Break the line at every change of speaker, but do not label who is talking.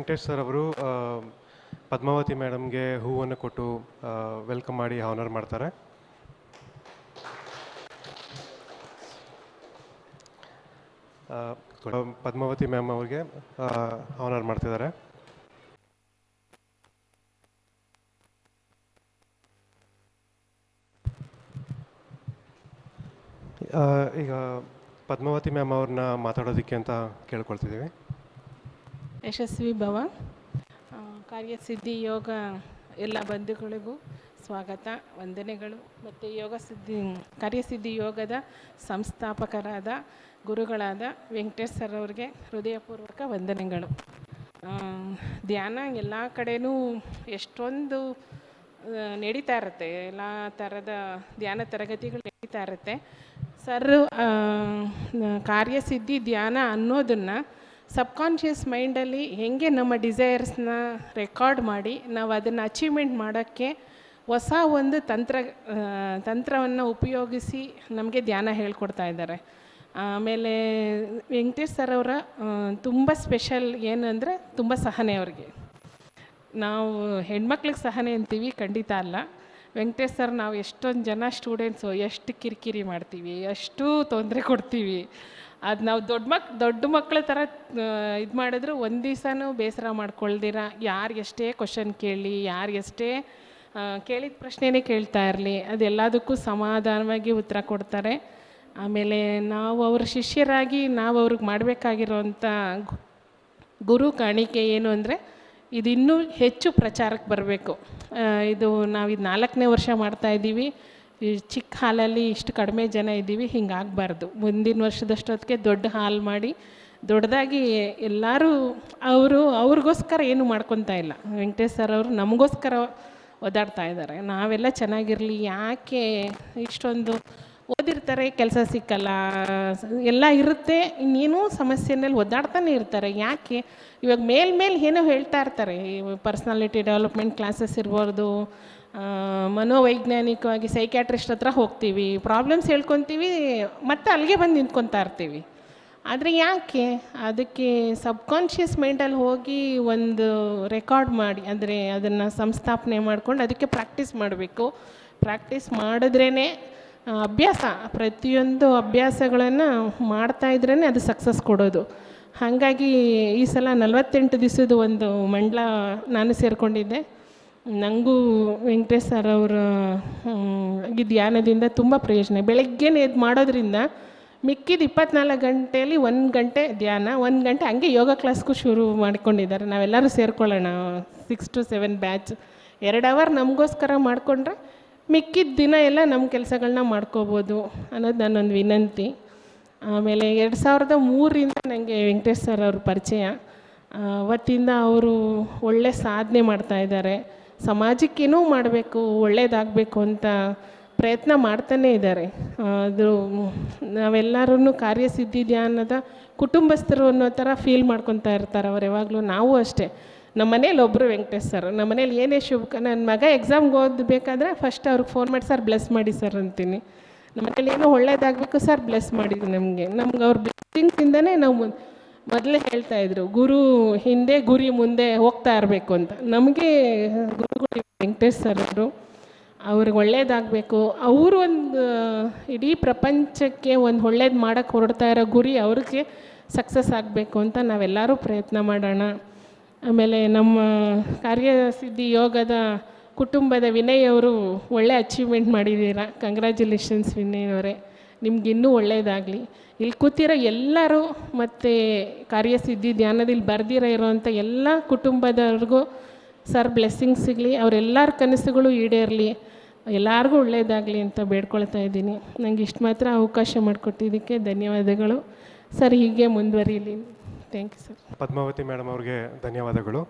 Venkatesh sir ಅವರು ಪದ್ಮಾವತಿ ಮೇಡಮ್ಗೆ ಹೂವನ್ನು ಕೊಟ್ಟು ವೆಲ್ಕಮ್ ಮಾಡಿ ಆನರ್ ಮಾಡ್ತಾರೆ. ಪದ್ಮಾವತಿ ಮ್ಯಾಮ್ ಅವ್ರಿಗೆ ಆನರ್ ಮಾಡ್ತಿದ್ದಾರೆ. ಈಗ ಪದ್ಮಾವತಿ ಮ್ಯಾಮ್ ಅವ್ರನ್ನ ಮಾತಾಡೋದಕ್ಕೆ ಅಂತ ಕೇಳ್ಕೊಳ್ತಿದ್ದೀವಿ.
ಯಶಸ್ವಿ ಭವ. ಕಾರ್ಯಸಿದ್ಧಿ ಯೋಗ ಎಲ್ಲ ಬಂಧುಗಳಿಗೂ ಸ್ವಾಗತ, ವಂದನೆಗಳು. ಮತ್ತು ಕಾರ್ಯಸಿದ್ಧಿ ಯೋಗದ ಸಂಸ್ಥಾಪಕರಾದ ಗುರುಗಳಾದ ವೆಂಕಟೇಶ್ ಸರ್ ಅವ್ರಿಗೆ ಹೃದಯಪೂರ್ವಕ ವಂದನೆಗಳು. ಧ್ಯಾನ ಎಲ್ಲ ಕಡೆಯೂ ಎಷ್ಟೊಂದು ನಡೀತಾ ಇರುತ್ತೆ, ಎಲ್ಲ ಥರದ ಧ್ಯಾನ ತರಗತಿಗಳು ನಡೀತಾ ಇರುತ್ತೆ. ಸರ್ ಕಾರ್ಯಸಿದ್ಧಿ ಧ್ಯಾನ ಅನ್ನೋದನ್ನು ಸಬ್ಕಾನ್ಷಿಯಸ್ ಮೈಂಡಲ್ಲಿ ಹೇಗೆ ನಮ್ಮ ಡಿಸೈರ್ಸ್ನ ರೆಕಾರ್ಡ್ ಮಾಡಿ ನಾವು ಅದನ್ನು ಅಚೀವ್ಮೆಂಟ್ ಮಾಡೋಕ್ಕೆ ಹೊಸ ಒಂದು ತಂತ್ರವನ್ನು ಉಪಯೋಗಿಸಿ ನಮಗೆ ಧ್ಯಾನ ಹೇಳ್ಕೊಡ್ತಾ ಇದ್ದಾರೆ. ಆಮೇಲೆ ವೆಂಕಟೇಶ್ ಸರ್ ಅವರ ತುಂಬ ಸ್ಪೆಷಲ್ ಏನು ಅಂದರೆ ತುಂಬ ಸಹನೆ ಅವ್ರಿಗೆ. ನಾವು ಹೆಣ್ಮಕ್ಳಿಗೆ ಸಹನೆ ಅಂತೀವಿ, ಖಂಡಿತ ಅಲ್ಲ. ವೆಂಕಟೇಶ್ ಸರ್ ನಾವು ಎಷ್ಟೊಂದು ಜನ ಸ್ಟೂಡೆಂಟ್ಸು ಎಷ್ಟು ಕಿರಿಕಿರಿ ಮಾಡ್ತೀವಿ, ಎಷ್ಟು ತೊಂದರೆ ಕೊಡ್ತೀವಿ. ಅದು ನಾವು ದೊಡ್ಡ ಮಕ್ಕಳ ಥರ ಇದು ಮಾಡಿದ್ರು ಒಂದು ದಿವಸನೂ ಬೇಸರ ಮಾಡ್ಕೊಳ್ದಿರ ಯಾರು ಎಷ್ಟೇ ಕ್ವಶನ್ ಕೇಳಿ, ಯಾರು ಎಷ್ಟೇ ಕೇಳಿದ ಪ್ರಶ್ನೆನೇ ಕೇಳ್ತಾ ಇರಲಿ, ಅದೆಲ್ಲದಕ್ಕೂ ಸಮಾಧಾನವಾಗಿ ಉತ್ತರ ಕೊಡ್ತಾರೆ. ಆಮೇಲೆ ನಾವು ಅವ್ರ ಶಿಷ್ಯರಾಗಿ ನಾವು ಅವ್ರಿಗೆ ಮಾಡಬೇಕಾಗಿರೋಂಥ ಗುರು ಕಾಣಿಕೆ ಏನು ಅಂದರೆ ಇದು ಇನ್ನೂ ಹೆಚ್ಚು ಪ್ರಚಾರಕ್ಕೆ ಬರಬೇಕು. ಇದು ನಾವು 4ನೇ ವರ್ಷ ಮಾಡ್ತಾಯಿದ್ದೀವಿ. ಈ ಚಿಕ್ಕ ಹಾಲಲ್ಲಿ ಇಷ್ಟು ಕಡಿಮೆ ಜನ ಇದ್ದೀವಿ, ಹಿಂಗಾಗಬಾರ್ದು. ಮುಂದಿನ ವರ್ಷದಷ್ಟೊತ್ತಿಗೆ ದೊಡ್ಡ ಹಾಲ್ ಮಾಡಿ ದೊಡ್ಡದಾಗಿ ಎಲ್ಲರೂ ಅವ್ರಿಗೋಸ್ಕರ ಏನು ಮಾಡ್ಕೊತಾ ಇಲ್ಲ. ವೆಂಕಟೇಶ್ ಸರ್ ಅವರು ನಮಗೋಸ್ಕರ ಓದಾಡ್ತಾ ಇದ್ದಾರೆ. ನಾವೆಲ್ಲ ಚೆನ್ನಾಗಿರಲಿ, ಯಾಕೆ ಇಷ್ಟೊಂದು ಓದಿರ್ತಾರೆ, ಕೆಲಸ ಸಿಕ್ಕಲ್ಲ, ಎಲ್ಲ ಇರುತ್ತೆ, ಇನ್ನೇನೂ ಸಮಸ್ಯೆನಲ್ಲಿ ಒದ್ದಾಡ್ತಾನೆ ಇರ್ತಾರೆ. ಯಾಕೆ ಇವಾಗ ಮೇಲೆ ಏನೋ ಹೇಳ್ತಾ ಇರ್ತಾರೆ, ಪರ್ಸ್ನಾಲಿಟಿ ಡೆವಲಪ್ಮೆಂಟ್ ಕ್ಲಾಸಸ್ ಇರ್ಬೋದು, ಮನೋವೈಜ್ಞಾನಿಕವಾಗಿ ಸೈಕ್ಯಾಟ್ರಿಸ್ಟ್ ಹತ್ರ ಹೋಗ್ತೀವಿ, ಪ್ರಾಬ್ಲಮ್ಸ್ ಹೇಳ್ಕೊತೀವಿ, ಮತ್ತೆ ಅಲ್ಲಿಗೆ ಬಂದು ನಿಂತ್ಕೊತಾ ಇರ್ತೀವಿ. ಆದರೆ ಯಾಕೆ ಅದಕ್ಕೆ ಸಬ್ಕಾನ್ಷಿಯಸ್ ಮೈಂಡಲ್ಲಿ ಹೋಗಿ ಒಂದು ರೆಕಾರ್ಡ್ ಮಾಡಿ, ಅಂದರೆ ಅದನ್ನು ಸಂಸ್ಥಾಪನೆ ಮಾಡ್ಕೊಂಡು ಅದಕ್ಕೆ ಪ್ರಾಕ್ಟೀಸ್ ಮಾಡಬೇಕು. ಪ್ರಾಕ್ಟೀಸ್ ಮಾಡಿದ್ರೇ ಅಭ್ಯಾಸ, ಪ್ರತಿಯೊಂದು ಅಭ್ಯಾಸಗಳನ್ನು ಮಾಡ್ತಾಯಿದ್ರೇ ಅದು ಸಕ್ಸಸ್ ಕೊಡೋದು. ಹಾಗಾಗಿ ಈ ಸಲ 48 ದಿವಸದ ಒಂದು ಮಂಡಲ ನಾನು ಸೇರಿಕೊಂಡಿದ್ದೆ. ನನಗೂ ವೆಂಕಟೇಶ್ ಸರ್ ಅವರ ಈ ಧ್ಯಾನದಿಂದ ತುಂಬ ಪ್ರಯೋಜನ. ಬೆಳಗ್ಗೆ ಎದ್ದು ಮಾಡೋದ್ರಿಂದ ಮಿಕ್ಕಿದ 24 ಗಂಟೆಯಲ್ಲಿ 1 ಗಂಟೆ ಧ್ಯಾನ, 1 ಗಂಟೆ ಹಂಗೆ ಯೋಗ ಕ್ಲಾಸ್ಗೂ ಶುರು ಮಾಡ್ಕೊಂಡಿದ್ದಾರೆ. ನಾವೆಲ್ಲರೂ ಸೇರ್ಕೊಳ್ಳೋಣ, 6 to 7 ಬ್ಯಾಚ್, 2 ಅವರ್ ನಮಗೋಸ್ಕರ ಮಾಡಿಕೊಂಡ್ರೆ ಮಿಕ್ಕಿದ ದಿನ ಎಲ್ಲ ನಮ್ಮ ಕೆಲಸಗಳನ್ನ ಮಾಡ್ಕೋಬೋದು ಅನ್ನೋದು ನನ್ನೊಂದು ವಿನಂತಿ. ಆಮೇಲೆ 2003ರಿಂದ ನನಗೆ ವೆಂಕಟೇಶ್ ಸರ್ ಅವ್ರ ಪರಿಚಯ. ಅವತ್ತಿಂದ ಅವರು ಒಳ್ಳೆ ಸಾಧನೆ ಮಾಡ್ತಾಯಿದ್ದಾರೆ. ಸಮಾಜಕ್ಕೇನೂ ಮಾಡಬೇಕು, ಒಳ್ಳೆಯದಾಗಬೇಕು ಅಂತ ಪ್ರಯತ್ನ ಮಾಡ್ತಾನೇ ಇದ್ದಾರೆ. ಅದು ನಾವೆಲ್ಲರೂ ಕಾರ್ಯಸಿದ್ಧಿ ಧ್ಯಾನದ ಕುಟುಂಬಸ್ಥರು ಅನ್ನೋ ಥರ ಫೀಲ್ ಮಾಡ್ಕೊತಾ ಇರ್ತಾರೆ ಅವ್ರು ಯಾವಾಗಲೂ. ನಾವು ಅಷ್ಟೇ, ನಮ್ಮ ಮನೇಲಿ ಒಬ್ಬರು ವೆಂಕಟೇಶ್ ಸರ್, ನಮ್ಮ ಮನೇಲಿ ಏನೇ ನನ್ನ ಮಗ ಎಕ್ಸಾಮ್ಗೆ ಓದಬೇಕಾದ್ರೆ ಫಸ್ಟ್ ಅವ್ರಿಗೆ ಫೋನ್ ಮಾಡಿ ಸರ್ ಬ್ಲೆಸ್ ಮಾಡಿ ಸರ್ ಅಂತೀನಿ. ನಮ್ಮ ಮನೇಲಿ ಏನೋ ಒಳ್ಳೇದಾಗಬೇಕು ಸರ್ ಬ್ಲೆಸ್ ಮಾಡಿದ್ವಿ. ನಮ್ಗೆ ಅವ್ರ ಬ್ಲೆಸ್ಸಿಂಗ್ಸಿಂದನೇ ನಾವು ಮೊದಲೇ ಹೇಳ್ತಾಯಿದ್ರು, ಗುರು ಹಿಂದೆ ಗುರಿ ಮುಂದೆ ಹೋಗ್ತಾ ಇರಬೇಕು ಅಂತ. ನಮಗೆ ಗುರುಗಳು ವೆಂಕಟೇಶ್ ಸರ್ ಅವರು. ಅವ್ರಿಗೆ ಒಳ್ಳೇದಾಗಬೇಕು, ಅವರು ಒಂದು ಇಡೀ ಪ್ರಪಂಚಕ್ಕೆ ಒಂದು ಒಳ್ಳೇದು ಮಾಡೋಕ್ಕೆ ಹೊರಡ್ತಾ ಇರೋ ಗುರಿ ಅವ್ರಿಗೆ ಸಕ್ಸಸ್ ಆಗಬೇಕು ಅಂತ ನಾವೆಲ್ಲರೂ ಪ್ರಯತ್ನ ಮಾಡೋಣ. ಆಮೇಲೆ ನಮ್ಮ ಕಾರ್ಯಸಿದ್ಧಿ ಯೋಗದ ಕುಟುಂಬದ ವಿನಯ್ ಅವರು ಒಳ್ಳೆ ಅಚೀವ್ಮೆಂಟ್ ಮಾಡಿದ್ದೀರಾ. ಕಂಗ್ರ್ಯಾಚುಲೇಷನ್ಸ್ ವಿನಯ್ ಅವರೇ, ನಿಮ್ಗಿನ್ನೂ ಒಳ್ಳೆಯದಾಗಲಿ. ಇಲ್ಲಿ ಕೂತಿರೋ ಎಲ್ಲರೂ ಮತ್ತು ಕಾರ್ಯಸಿದ್ಧಿ ಧ್ಯಾನದಲ್ಲಿ ಬರ್ದಿರೋ ಇರೋವಂಥ ಎಲ್ಲ ಕುಟುಂಬದವ್ರಿಗೂ ಸರ್ ಬ್ಲೆಸ್ಸಿಂಗ್ ಸಿಗಲಿ, ಅವರೆಲ್ಲರ ಕನಸುಗಳು ಈಡೇರಲಿ, ಎಲ್ಲರಿಗೂ ಒಳ್ಳೆಯದಾಗಲಿ ಅಂತ ಬೇಡ್ಕೊಳ್ತಾ ಇದ್ದೀನಿ. ನನಗೆ ಇಷ್ಟು ಮಾತ್ರ ಅವಕಾಶ ಮಾಡಿಕೊಟ್ಟಿದ್ದಕ್ಕೆ ಧನ್ಯವಾದಗಳು ಸರ್. ಹೀಗೆ ಮುಂದುವರಿಲಿ. Thank you sir.
Padmavati madam ಅವ್ರಿಗೆ ಧನ್ಯವಾದಗಳು.